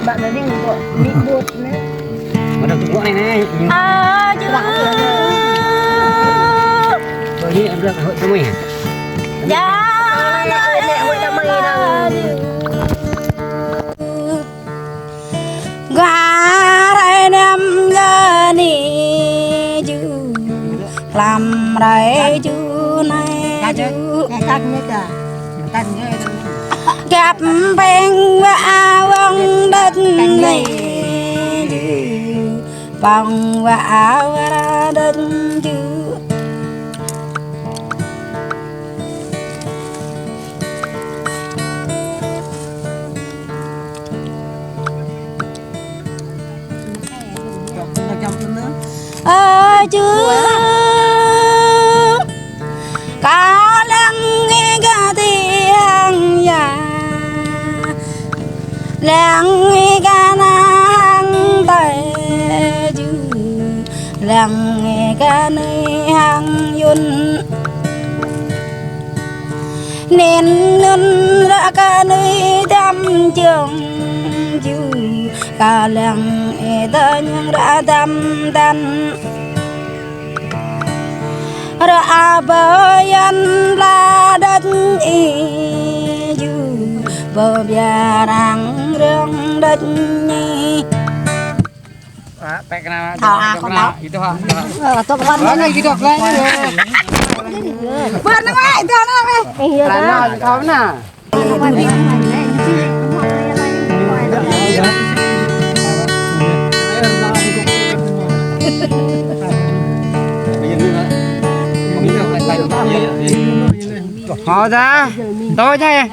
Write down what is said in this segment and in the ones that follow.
bạn đã đi gọi bị bột nữa mà được tụi này này chứ rồi đi em được hội cho mình dạ mẹ hội đam mê nào qua đây năm giờ nì chú làm đây chú này chú cắt nữa cả cắt nữa gặp bên và vòng đất này vòng và đất chú chưa có lăng nghe cả tiếng già lăng nghe cả nàng tay chứ lăng nghe cả nơi hàng yun nên nên ra cả nơi đam trường chứ cả lăng ta nhưng đã đam đan ra bayan la đất y du bờ bia răng răng đất nhi itu ha tôi quan lagi gitu lagi bên nó ngay theo nó ngay là nó nè họ ra tôi đây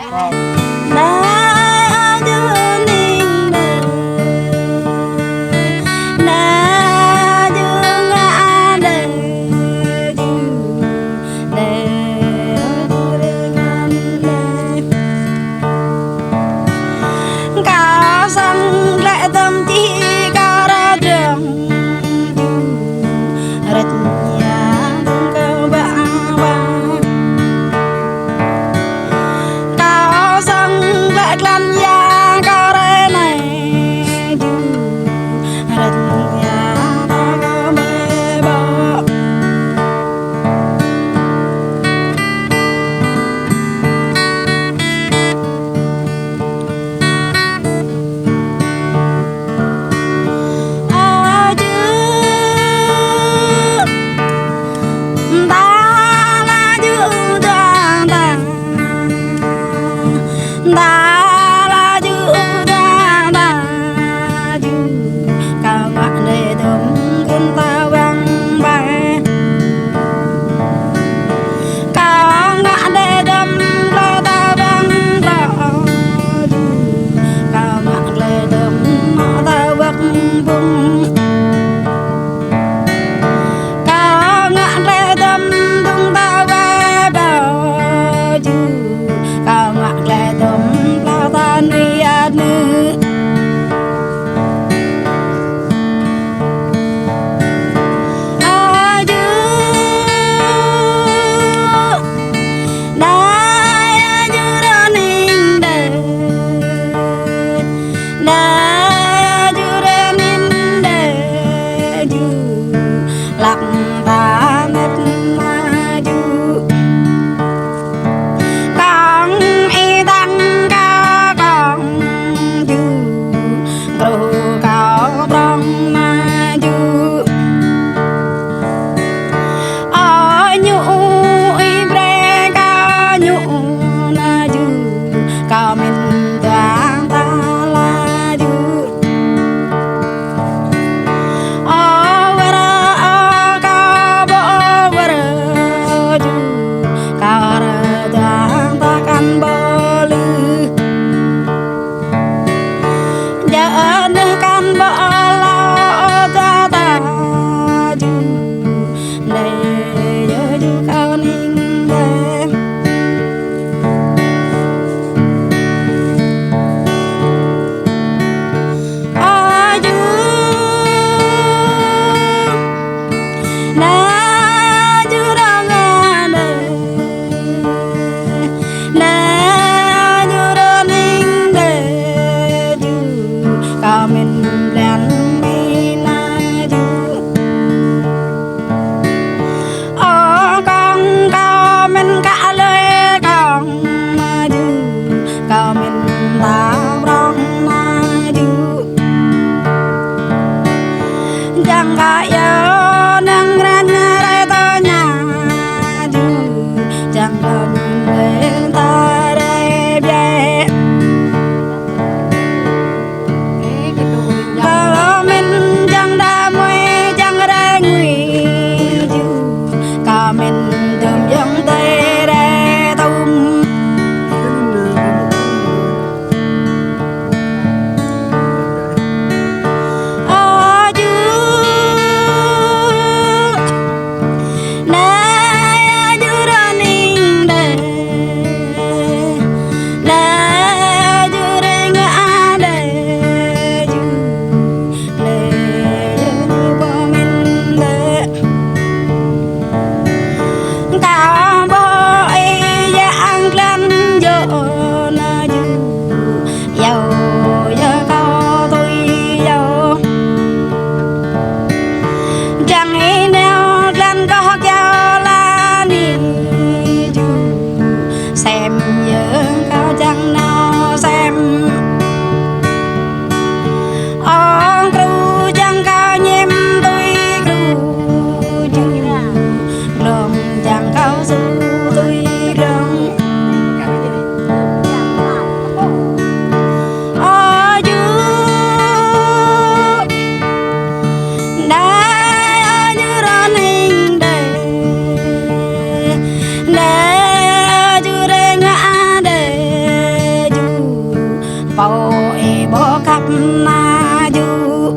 bỏ khắp na du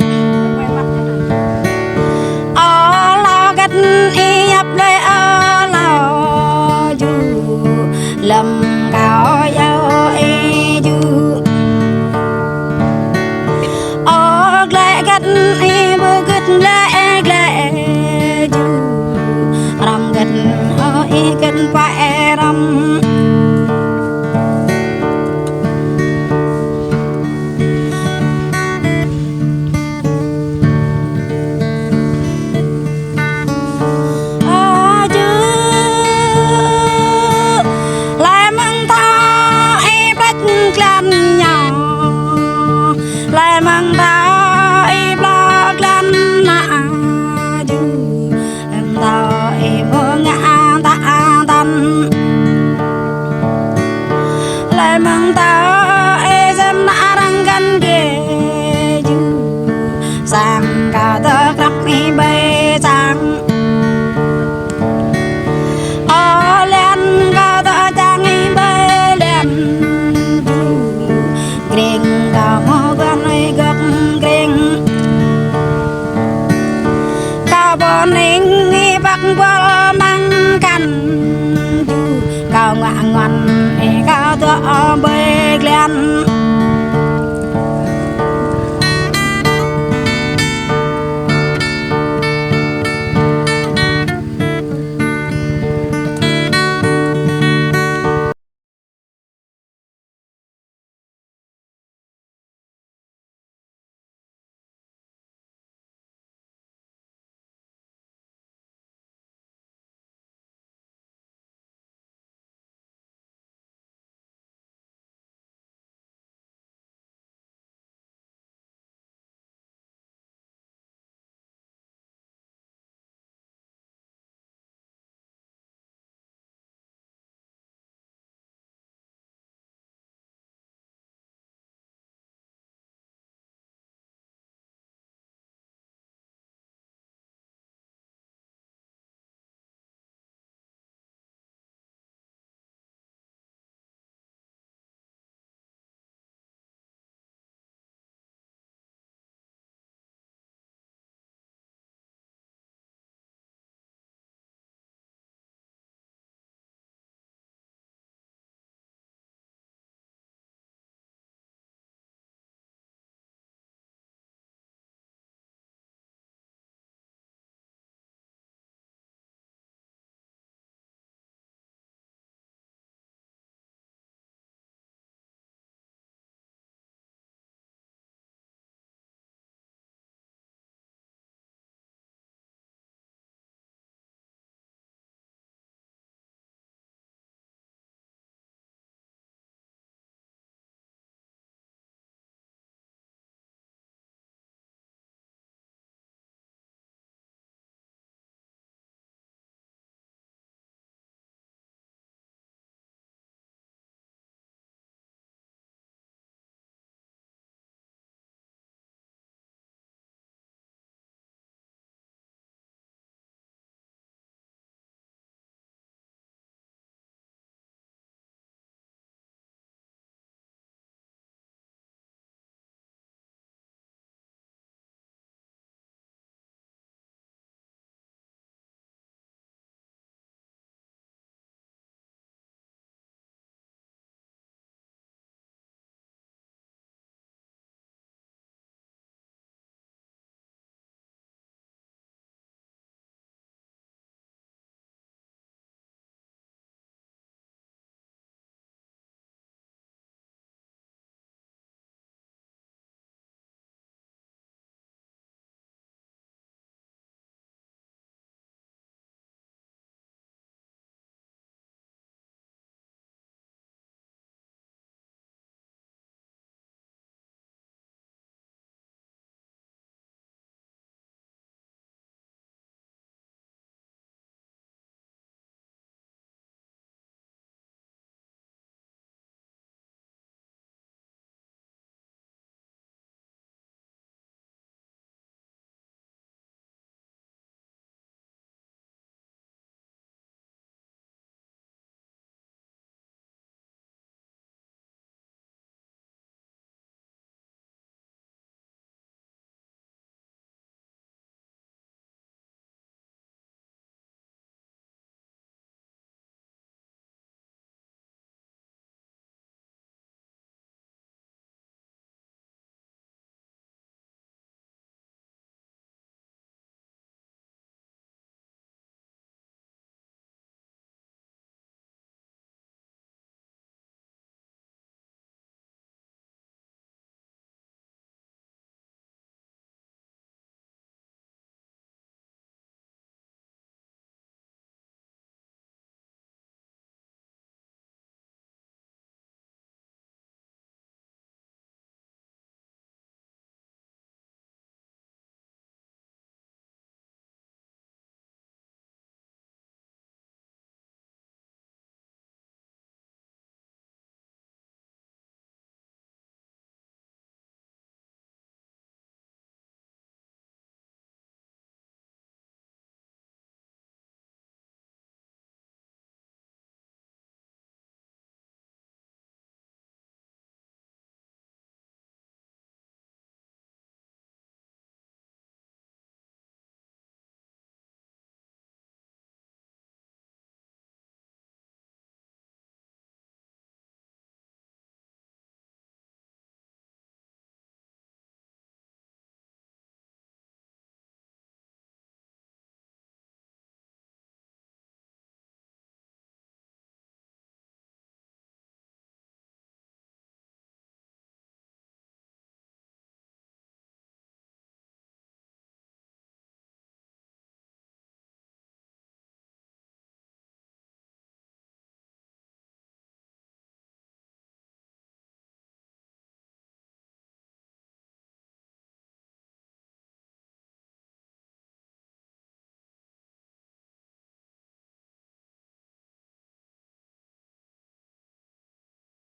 lo gắt y nhập đây lo du lầm cao yêu y du lệ gắt y bơ gắt lệ du ram gắt y gắt phải ram mang ta em đã đang gần ghê sang cả tơ khắp mi bay sang lên cả tơ trang mi bay lên kring cả mơ gần ấy gấp kring cả bọn anh bắt qua mang căn cao ngạ ngoan cao tơ bơi lên